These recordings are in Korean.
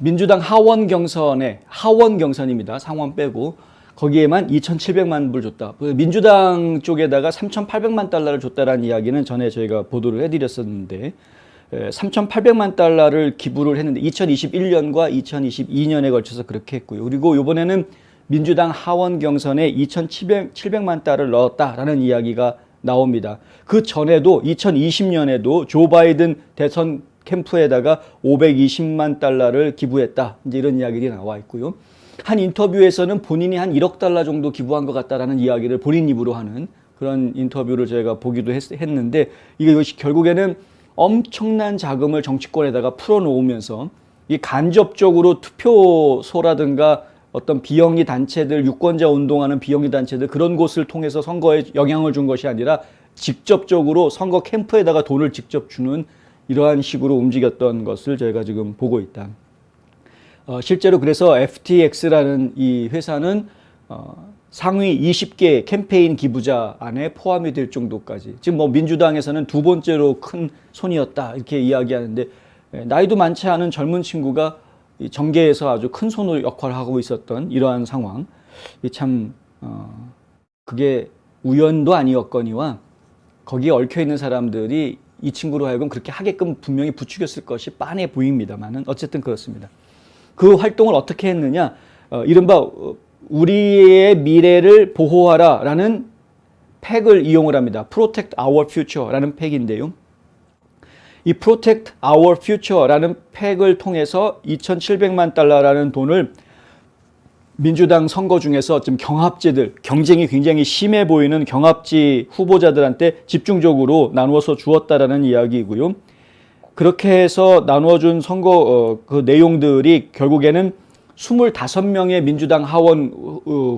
민주당 하원 경선입니다. 상원 빼고 거기에만 2,700만 불 줬다. 민주당 쪽에다가 3,800만 달러를 줬다라는 이야기는 전에 저희가 보도를 해드렸었는데 3,800만 달러를 기부를 했는데 2021년과 2022년에 걸쳐서 그렇게 했고요. 그리고 이번에는 민주당 하원 경선에 2,700만 달러를 넣었다라는 이야기가 나옵니다. 그 전에도 2020년에도 조 바이든 대선 캠프에다가 520만 달러를 기부했다. 이제 이런 이야기들이 나와 있고요. 한 인터뷰에서는 본인이 한 1억 달러 정도 기부한 것 같다라는 이야기를 본인 입으로 하는 그런 인터뷰를 저희가 보기도 했는데 이것이 결국에는 엄청난 자금을 정치권에다가 풀어놓으면서 이 간접적으로 투표소라든가 어떤 비영리 단체들, 유권자 운동하는 비영리 단체들 그런 곳을 통해서 선거에 영향을 준 것이 아니라 직접적으로 선거 캠프에다가 돈을 직접 주는 이러한 식으로 움직였던 것을 저희가 지금 보고 있다. 실제로 그래서 FTX라는 이 회사는 상위 20개 캠페인 기부자 안에 포함이 될 정도까지 지금 뭐 민주당에서는 두 번째로 큰 손이었다 이렇게 이야기하는데 나이도 많지 않은 젊은 친구가 정계에서 아주 큰 손으로 역할을 하고 있었던 이러한 상황 참 그게 우연도 아니었거니와 거기에 얽혀있는 사람들이 이 친구로 하여금 그렇게 하게끔 분명히 부추겼을 것이 빤해 보입니다만은 어쨌든 그렇습니다. 그 활동을 어떻게 했느냐 이른바 우리의 미래를 보호하라 라는 팩을 이용을 합니다. Protect Our Future라는 팩인데요. 이 Protect Our Future라는 팩을 통해서 2,700만 달러라는 돈을 민주당 선거 중에서 좀 경합지들, 경쟁이 굉장히 심해 보이는 경합지 후보자들한테 집중적으로 나누어서 주었다라는 이야기이고요. 그렇게 해서 나누어준 선거 그 내용들이 결국에는 25명의 민주당 하원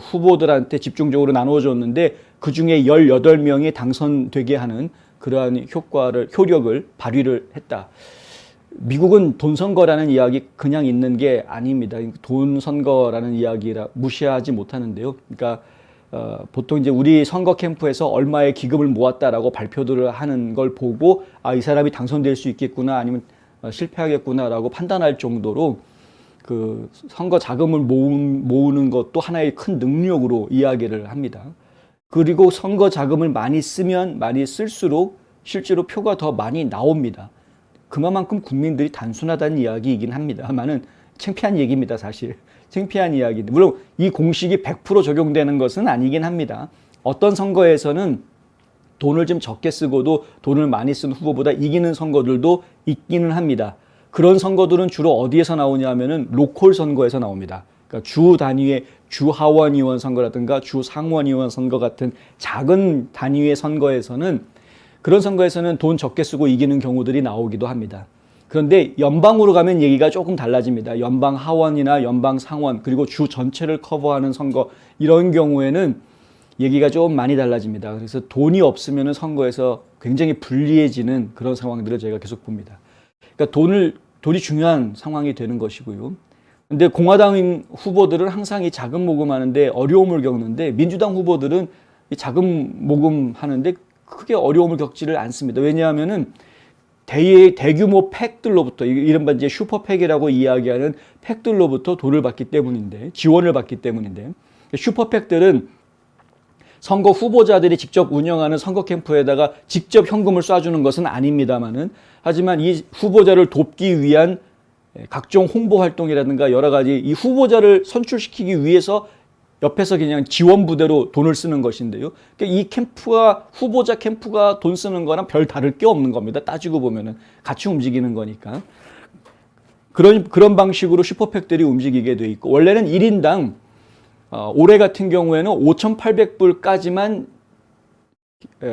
후보들한테 집중적으로 나누어줬는데 그 중에 18명이 당선되게 하는 그러한 효력을 발휘를 했다. 미국은 돈 선거라는 이야기 그냥 있는 게 아닙니다. 돈 선거라는 이야기라 무시하지 못하는데요. 그러니까 보통 이제 우리 선거 캠프에서 얼마의 기금을 모았다라고 발표들을 하는 걸 보고 이 사람이 당선될 수 있겠구나 아니면 실패하겠구나라고 판단할 정도로 그 선거 자금을 모으는 것도 하나의 큰 능력으로 이야기를 합니다. 그리고 선거 자금을 많이 쓰면 많이 쓸수록 실제로 표가 더 많이 나옵니다. 그만큼 국민들이 단순하다는 이야기이긴 합니다만은 창피한 얘기입니다, 사실. 창피한 이야기인데 물론 이 공식이 100% 적용되는 것은 아니긴 합니다. 어떤 선거에서는 돈을 좀 적게 쓰고도 돈을 많이 쓴 후보보다 이기는 선거들도 있기는 합니다. 그런 선거들은 주로 어디에서 나오냐 하면은 로컬 선거에서 나옵니다. 그러니까 주 단위의 주 하원의원 선거라든가 주 상원의원 선거 같은 작은 단위의 선거에서는 그런 선거에서는 돈 적게 쓰고 이기는 경우들이 나오기도 합니다. 그런데 연방으로 가면 얘기가 조금 달라집니다. 연방 하원이나 연방 상원 그리고 주 전체를 커버하는 선거 이런 경우에는 얘기가 좀 많이 달라집니다. 그래서 돈이 없으면 선거에서 굉장히 불리해지는 그런 상황들을 저희가 계속 봅니다. 그러니까 돈이 중요한 상황이 되는 것이고요. 근데 공화당 후보들은 항상 이 자금 모금하는데 어려움을 겪는데 민주당 후보들은 이 자금 모금하는데 크게 어려움을 겪지를 않습니다. 왜냐하면은 대규모 팩들로부터 이른바 이제 슈퍼팩이라고 이야기하는 팩들로부터 돈을 받기 때문인데 지원을 받기 때문인데 슈퍼팩들은 선거 후보자들이 직접 운영하는 선거 캠프에다가 직접 현금을 쏴주는 것은 아닙니다만은 하지만 이 후보자를 돕기 위한 각종 홍보 활동이라든가 여러 가지 이 후보자를 선출시키기 위해서 옆에서 그냥 지원 부대로 돈을 쓰는 것인데요. 그러니까 이 캠프와 후보자 캠프가 돈 쓰는 거랑 별 다를 게 없는 겁니다. 따지고 보면은 같이 움직이는 거니까. 그런 방식으로 슈퍼팩들이 움직이게 돼 있고 원래는 1인당 올해 같은 경우에는 5,800불까지만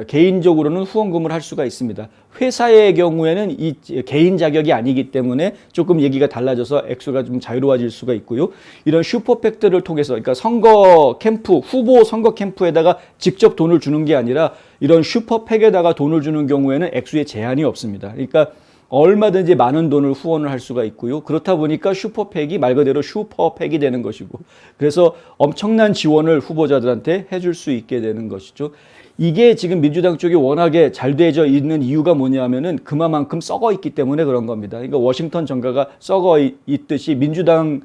개인적으로는 후원금을 할 수가 있습니다. 회사의 경우에는 이 개인 자격이 아니기 때문에 조금 얘기가 달라져서 액수가 좀 자유로워질 수가 있고요. 이런 슈퍼팩들을 통해서 그러니까 선거 캠프, 후보 선거 캠프에다가 직접 돈을 주는 게 아니라 이런 슈퍼팩에다가 돈을 주는 경우에는 액수에 제한이 없습니다. 그러니까 얼마든지 많은 돈을 후원을 할 수가 있고요. 그렇다 보니까 슈퍼팩이 말 그대로 슈퍼팩이 되는 것이고, 그래서 엄청난 지원을 후보자들한테 해줄 수 있게 되는 것이죠. 이게 지금 민주당 쪽이 워낙에 잘 되어 있는 이유가 뭐냐면은 그만큼 썩어 있기 때문에 그런 겁니다. 그러니까 워싱턴 정가가 썩어 있듯이 민주당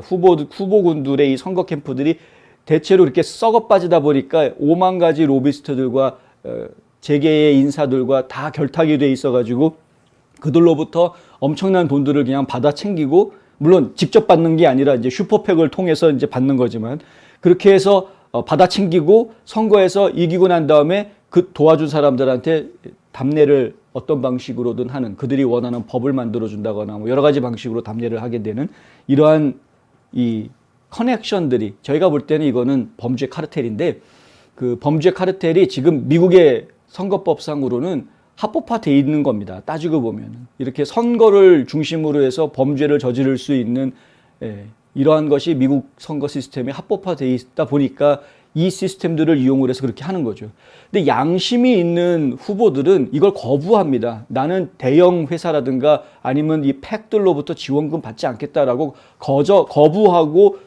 후보군들의 이 선거 캠프들이 대체로 이렇게 썩어 빠지다 보니까 5만 가지 로비스트들과 재계의 인사들과 다 결탁이 돼 있어가지고 그들로부터 엄청난 돈들을 그냥 받아 챙기고, 물론 직접 받는 게 아니라 이제 슈퍼팩을 통해서 이제 받는 거지만, 그렇게 해서 받아 챙기고 선거에서 이기고 난 다음에 그 도와준 사람들한테 답례를 어떤 방식으로든 하는, 그들이 원하는 법을 만들어 준다거나 뭐 여러 가지 방식으로 답례를 하게 되는 이러한 이 커넥션들이, 저희가 볼 때는 이거는 범죄 카르텔인데, 그 범죄 카르텔이 지금 미국의 선거법상으로는 합법화되어 있는 겁니다. 따지고 보면 이렇게 선거를 중심으로 해서 범죄를 저지를 수 있는 이러한 것이 미국 선거 시스템에 합법화되어 있다 보니까 이 시스템들을 이용을 해서 그렇게 하는 거죠. 근데 양심이 있는 후보들은 이걸 거부합니다. 나는 대형 회사라든가 아니면 이 팩들로부터 지원금 받지 않겠다라고 거부하고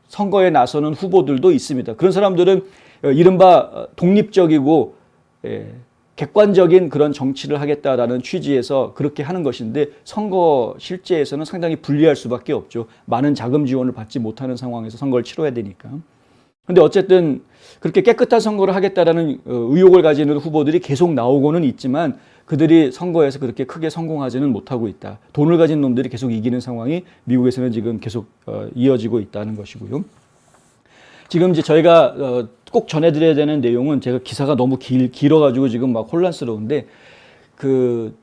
선거에 나서는 후보들도 있습니다. 그런 사람들은 이른바 독립적이고 객관적인 그런 정치를 하겠다라는 취지에서 그렇게 하는 것인데, 선거 실제에서는 상당히 불리할 수밖에 없죠. 많은 자금 지원을 받지 못하는 상황에서 선거를 치러야 되니까. 근데 어쨌든 그렇게 깨끗한 선거를 하겠다라는 의욕을 가지는 후보들이 계속 나오고는 있지만, 그들이 선거에서 그렇게 크게 성공하지는 못하고 있다. 돈을 가진 놈들이 계속 이기는 상황이 미국에서는 지금 계속 이어지고 있다는 것이고요. 지금 이제 저희가 꼭 전해드려야 되는 내용은, 제가 기사가 너무 길어가지고 지금 막 혼란스러운데, 그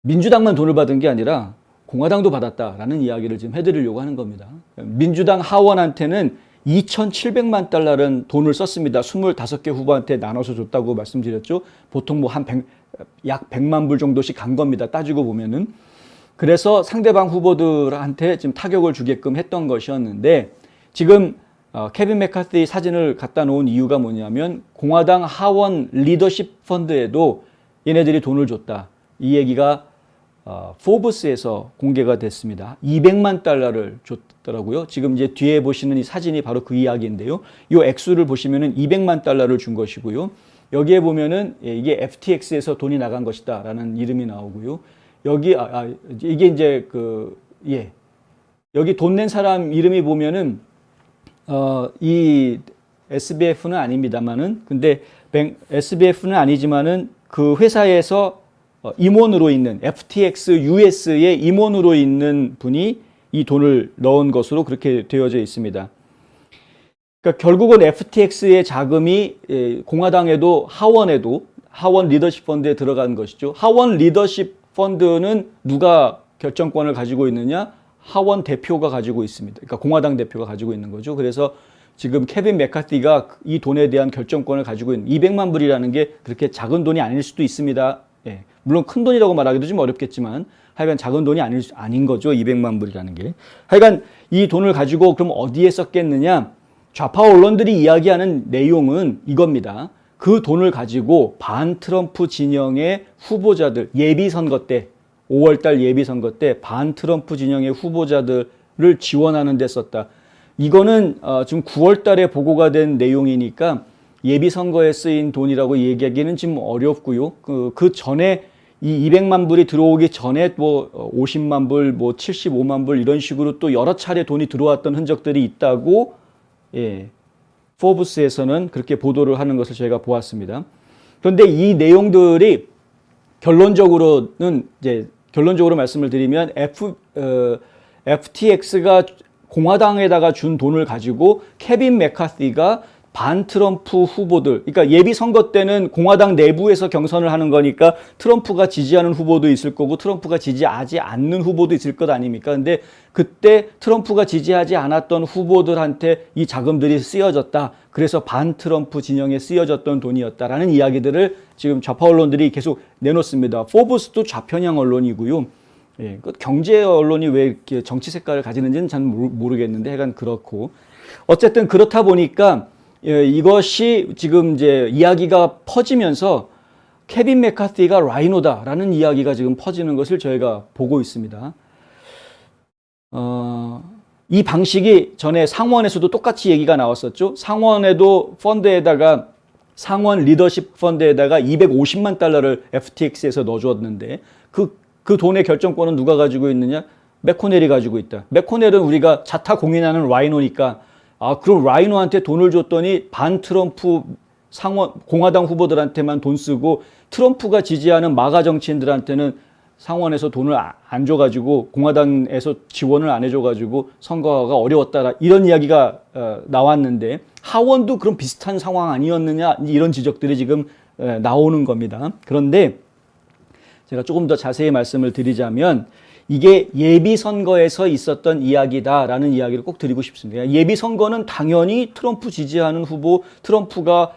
민주당만 돈을 받은 게 아니라 공화당도 받았다라는 이야기를 지금 해드리려고 하는 겁니다. 민주당 하원한테는 2,700만 달러는 돈을 썼습니다. 25개 후보한테 나눠서 줬다고 말씀드렸죠. 보통 뭐 약 100만 불 정도씩 간 겁니다. 따지고 보면은. 그래서 상대방 후보들한테 지금 타격을 주게끔 했던 것이었는데, 지금 케빈 맥카티 사진을 갖다 놓은 이유가 뭐냐면, 공화당 하원 리더십 펀드에도 얘네들이 돈을 줬다. 이 얘기가 포브스에서 공개가 됐습니다. 200만 달러를 줬더라고요. 지금 이제 뒤에 보시는 이 사진이 바로 그 이야기인데요. 이 액수를 보시면은 200만 달러를 준 것이고요. 여기에 보면은 이게 FTX에서 돈이 나간 것이다라는 이름이 나오고요. 여기 이게 이제 여기 돈 낸 사람 이름이 보면은 이 SBF는 아닙니다만은, 근데 SBF는 아니지만은 그 회사에서 임원으로 있는 FTX US의 임원으로 있는 분이 이 돈을 넣은 것으로 그렇게 되어져 있습니다. 그러니까 결국은 FTX의 자금이 공화당에도 하원 리더십 펀드에 들어간 것이죠. 하원 리더십 펀드는 누가 결정권을 가지고 있느냐? 하원 대표가 가지고 있습니다. 그러니까 공화당 대표가 가지고 있는 거죠. 그래서 지금 케빈 맥카티가 이 돈에 대한 결정권을 가지고 있는, 200만 불이라는 게 그렇게 작은 돈이 아닐 수도 있습니다. 물론 큰 돈이라고 말하기도 좀 어렵겠지만 하여간 작은 돈이 아닌 거죠. 200만 불이라는 게. 하여간 이 돈을 가지고 그럼 어디에 썼겠느냐? 좌파 언론들이 이야기하는 내용은 이겁니다. 그 돈을 가지고 반 트럼프 진영의 후보자들, 예비선거 때 5월달 예비선거 때 반 트럼프 진영의 후보자들을 지원하는 데 썼다. 이거는 지금 9월달에 보고가 된 내용이니까 예비선거에 쓰인 돈이라고 얘기하기는 좀 어렵고요. 그 전에 이 200만 불이 들어오기 전에 뭐 50만 불, 뭐 75만 불 이런 식으로 또 여러 차례 돈이 들어왔던 흔적들이 있다고 포브스에서는 그렇게 보도를 하는 것을 저희가 보았습니다. 그런데 이 내용들이 결론적으로 말씀을 드리면 FTX가 공화당에다가 준 돈을 가지고 케빈 맥카티가 반 트럼프 후보들, 그러니까 예비 선거 때는 공화당 내부에서 경선을 하는 거니까 트럼프가 지지하는 후보도 있을 거고 트럼프가 지지하지 않는 후보도 있을 것 아닙니까? 근데 그때 트럼프가 지지하지 않았던 후보들한테 이 자금들이 쓰여졌다. 그래서 반 트럼프 진영에 쓰여졌던 돈이었다라는 이야기들을 지금 좌파 언론들이 계속 내놓습니다. 포브스도 좌편향 언론이고요. 경제 언론이 왜 이렇게 정치 색깔을 가지는지는 잘 모르겠는데 하여간 그렇고, 어쨌든 그렇다 보니까 이것이 지금 이제 이야기가 퍼지면서 케빈 맥카티가 라이노다라는 이야기가 지금 퍼지는 것을 저희가 보고 있습니다. 이 방식이 전에 상원에서도 똑같이 얘기가 나왔었죠. 상원에도 펀드에다가 상원 리더십 펀드에다가 250만 달러를 FTX에서 넣어주었는데 그 돈의 결정권은 누가 가지고 있느냐? 맥코넬이 가지고 있다. 맥코넬은 우리가 자타 공인하는 라이노니까 그럼 라이노한테 돈을 줬더니 반 트럼프 상원 공화당 후보들한테만 돈 쓰고 트럼프가 지지하는 마가 정치인들한테는 상원에서 돈을 안 줘가지고 공화당에서 지원을 안 해줘가지고 선거가 어려웠다 이런 이야기가 나왔는데 하원도 그런 비슷한 상황 아니었느냐 이런 지적들이 지금 나오는 겁니다. 그런데 제가 조금 더 자세히 말씀을 드리자면 이게 예비선거에서 있었던 이야기다라는 이야기를 꼭 드리고 싶습니다. 예비선거는 당연히 트럼프 지지하는 후보, 트럼프가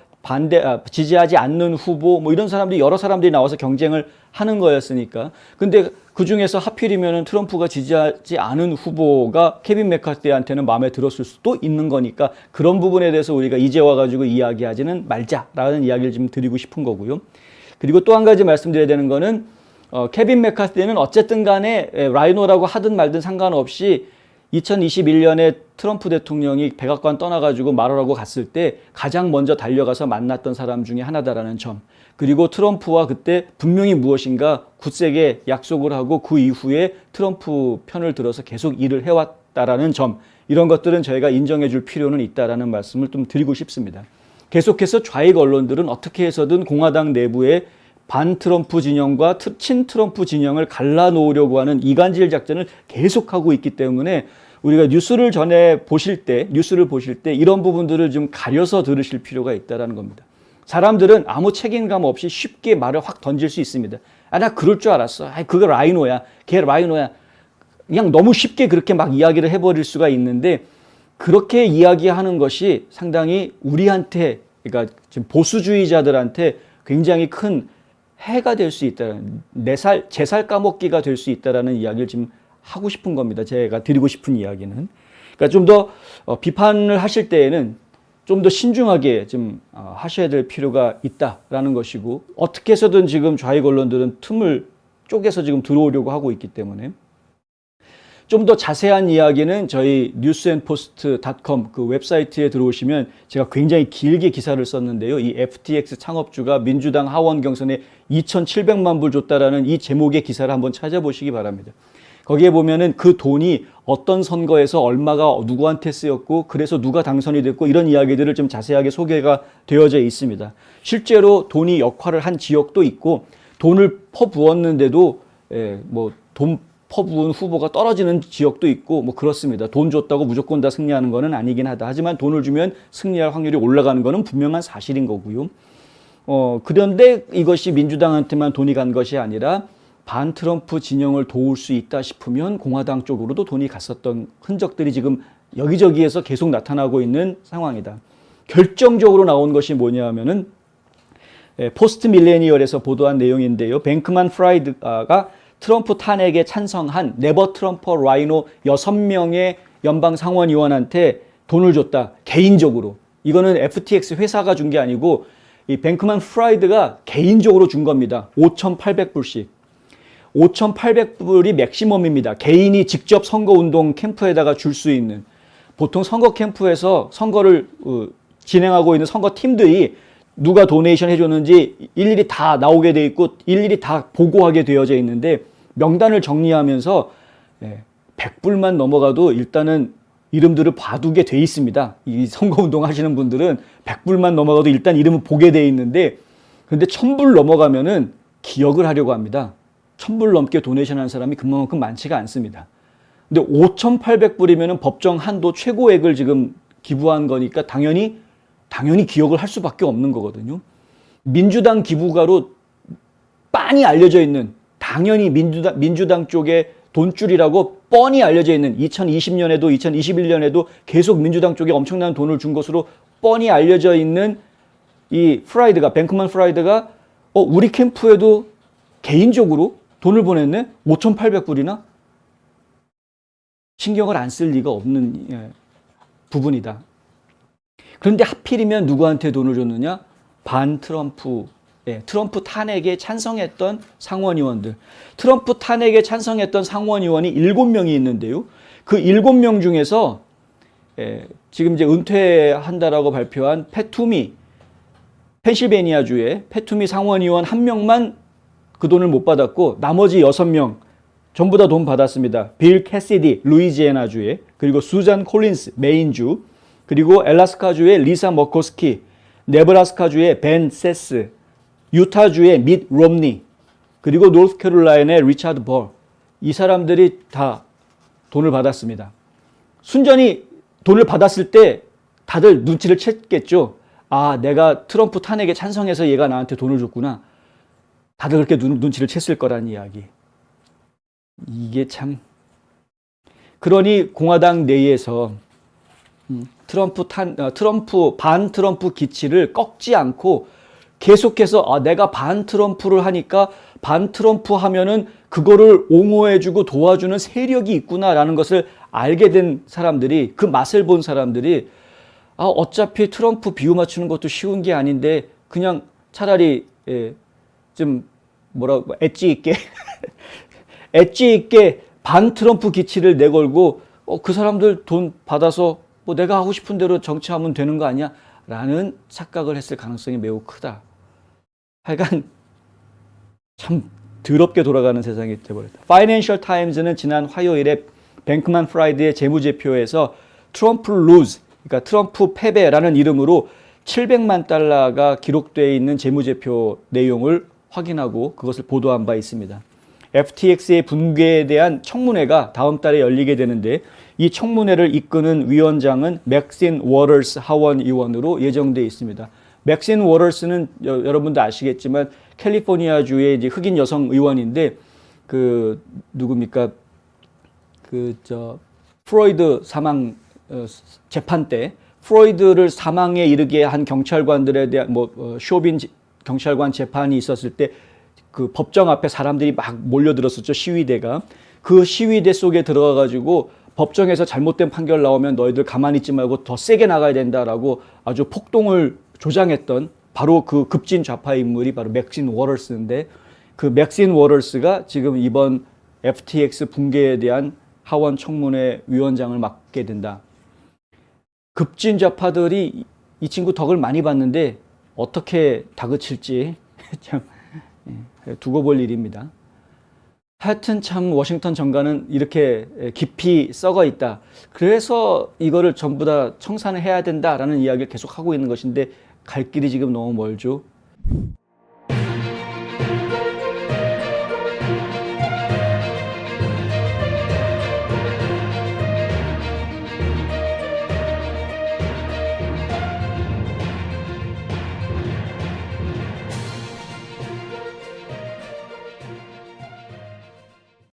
지지하지 않는 후보, 뭐 이런 사람들이 여러 사람들이 나와서 경쟁을 하는 거였으니까. 근데 그 중에서 하필이면은 트럼프가 지지하지 않은 후보가 케빈 맥카티한테는 마음에 들었을 수도 있는 거니까 그런 부분에 대해서 우리가 이제 와가지고 이야기하지는 말자라는 이야기를 좀 드리고 싶은 거고요. 그리고 또 한 가지 말씀드려야 되는 거는 케빈 맥카티는 어쨌든 간에 라이노라고 하든 말든 상관없이 2021년에 트럼프 대통령이 백악관 떠나가지고 말하라고 갔을 때 가장 먼저 달려가서 만났던 사람 중에 하나다라는 점. 그리고 트럼프와 그때 분명히 무엇인가 굳세게 약속을 하고 그 이후에 트럼프 편을 들어서 계속 일을 해왔다라는 점. 이런 것들은 저희가 인정해 줄 필요는 있다라는 말씀을 좀 드리고 싶습니다. 계속해서 좌익 언론들은 어떻게 해서든 공화당 내부에 반 트럼프 진영과 친 트럼프 진영을 갈라놓으려고 하는 이간질 작전을 계속하고 있기 때문에 우리가 뉴스를 보실 때 이런 부분들을 좀 가려서 들으실 필요가 있다는 겁니다. 사람들은 아무 책임감 없이 쉽게 말을 확 던질 수 있습니다. 나 그럴 줄 알았어. 그거 라이노야. 걔 라이노야. 그냥 너무 쉽게 그렇게 막 이야기를 해버릴 수가 있는데 그렇게 이야기하는 것이 상당히 우리한테 그러니까 지금 보수주의자들한테 굉장히 큰 해가 될 수 있다는 제 살 까먹기가 될 수 있다라는 이야기를 지금 하고 싶은 겁니다. 제가 드리고 싶은 이야기는. 그러니까 좀 더 비판을 하실 때에는 좀 더 신중하게 좀 하셔야 될 필요가 있다라는 것이고 어떻게 해서든 지금 좌익 언론들은 틈을 쪼개서 지금 들어오려고 하고 있기 때문에 좀 더 자세한 이야기는 저희 newsandpost.com 그 웹사이트에 들어오시면 제가 굉장히 길게 기사를 썼는데요. 이 FTX 창업주가 민주당 하원 경선에 2,700만 불 줬다라는 이 제목의 기사를 한번 찾아보시기 바랍니다. 거기에 보면은 그 돈이 어떤 선거에서 얼마가 누구한테 쓰였고 그래서 누가 당선이 됐고 이런 이야기들을 좀 자세하게 소개가 되어져 있습니다. 실제로 돈이 역할을 한 지역도 있고 돈을 퍼부었는데도 돈 퍼부은 후보가 떨어지는 지역도 있고 뭐 그렇습니다. 돈 줬다고 무조건 다 승리하는 거는 아니긴 하다. 하지만 돈을 주면 승리할 확률이 올라가는 거는 분명한 사실인 거고요. 그런데 이것이 민주당한테만 돈이 간 것이 아니라 반 트럼프 진영을 도울 수 있다 싶으면 공화당 쪽으로도 돈이 갔었던 흔적들이 지금 여기저기에서 계속 나타나고 있는 상황이다. 결정적으로 나온 것이 뭐냐 하면은 포스트 밀레니얼에서 보도한 내용인데요. 뱅크만 프라이드가 트럼프 탄핵에 찬성한 네버 트럼프 라이노 6명의 연방 상원의원한테 돈을 줬다. 개인적으로. 이거는 FTX 회사가 준 게 아니고 이 뱅크만 프라이드가 개인적으로 준 겁니다. 5,800불씩. 5,800불이 맥시멈입니다. 개인이 직접 선거운동 캠프에다가 줄 수 있는. 보통 선거 캠프에서 선거를 진행하고 있는 선거팀들이 누가 도네이션 해줬는지 일일이 다 나오게 돼 있고 일일이 다 보고하게 되어져 있는데 명단을 정리하면서 100불만 넘어가도 일단은 이름들을 봐두게 돼 있습니다. 이 선거운동 하시는 분들은 100불만 넘어가도 일단 이름을 보게 돼 있는데 그런데 1,000불 넘어가면은 기억을 하려고 합니다. 1,000불 넘게 도네이션 한 사람이 그만큼 많지가 않습니다. 근데 5,800불이면은 법정 한도 최고액을 지금 기부한 거니까 당연히 기억을 할 수밖에 없는 거거든요. 민주당 기부가로 빤히 알려져 있는 당연히 민주당 쪽에 돈줄이라고 뻔히 알려져 있는 2020년에도 2021년에도 계속 민주당 쪽에 엄청난 돈을 준 것으로 뻔히 알려져 있는 이 프라이드가 뱅크만 프라이드가 우리 캠프에도 개인적으로 돈을 보냈네? 5,800불이나? 신경을 안 쓸 리가 없는 부분이다. 그런데 하필이면 누구한테 돈을 줬느냐? 반 트럼프 트럼프 탄핵에 찬성했던 상원의원들. 트럼프 탄핵에 찬성했던 상원의원이 7명이 있는데요. 그 7명 중에서 지금 이제 은퇴한다라고 발표한 패투미, 펜실베니아주의 패투미 상원의원 1명만 그 돈을 못 받았고 나머지 6명 전부 다 돈 받았습니다. 빌 캐시디, 루이지애나주에, 그리고 수잔 콜린스, 메인주, 그리고 엘라스카주의 리사 머코스키, 네브라스카주의 벤 세스, 유타주의 밋 롬니, 그리고 노스캐롤라이나의 리차드 벌. 이 사람들이 다 돈을 받았습니다. 순전히 돈을 받았을 때 다들 눈치를 챘겠죠. 아, 내가 트럼프 탄핵에 찬성해서 얘가 나한테 돈을 줬구나. 다들 그렇게 눈치를 챘을 거란 이야기. 이게 참. 그러니 공화당 내에서 반 트럼프 기치를 꺾지 않고 계속해서 내가 반 트럼프를 하니까 반 트럼프 하면은 그거를 옹호해주고 도와주는 세력이 있구나라는 것을 알게 된 사람들이, 그 맛을 본 사람들이 어차피 트럼프 비유 맞추는 것도 쉬운 게 아닌데 그냥 차라리 좀 엣지 있게 엣지 있게 반 트럼프 기치를 내걸고 그 사람들 돈 받아서 내가 하고 싶은 대로 정치하면 되는 거 아니야? 라는 착각을 했을 가능성이 매우 크다. 하여간 참 더럽게 돌아가는 세상이 돼버렸다. 파이낸셜 타임즈는 지난 화요일에 뱅크만 프라이드의 재무제표에서 트럼프 루즈, 그러니까 트럼프 패배라는 이름으로 700만 달러가 기록되어 있는 재무제표 내용을 확인하고 그것을 보도한 바 있습니다. FTX의 붕괴에 대한 청문회가 다음 달에 열리게 되는데 이 청문회를 이끄는 위원장은 맥신 워터스 하원 의원으로 예정되어 있습니다. 맥신 워터스는 여러분도 아시겠지만 캘리포니아주의 이제 흑인 여성 의원인데 누굽니까? 프로이드 사망 재판 때 프로이드를 사망에 이르게 한 경찰관들에 대한 쇼빈 경찰관 재판이 있었을 때 그 법정 앞에 사람들이 막 몰려들었었죠. 시위대가. 그 시위대 속에 들어가 가지고 법정에서 잘못된 판결 나오면 너희들 가만히 있지 말고 더 세게 나가야 된다라고 아주 폭동을 조장했던 바로 그 급진 좌파 인물이 바로 맥신 워터스인데, 그 맥신 워터스가 지금 이번 FTX 붕괴에 대한 하원 청문회 위원장을 맡게 된다. 급진 좌파들이 이 친구 덕을 많이 봤는데 어떻게 다그칠지 참 두고 볼 일입니다. 하여튼 참 워싱턴 정가는 이렇게 깊이 썩어 있다. 그래서 이거를 전부 다 청산을 해야 된다라는 이야기를 계속 하고 있는 것인데 갈 길이 지금 너무 멀죠.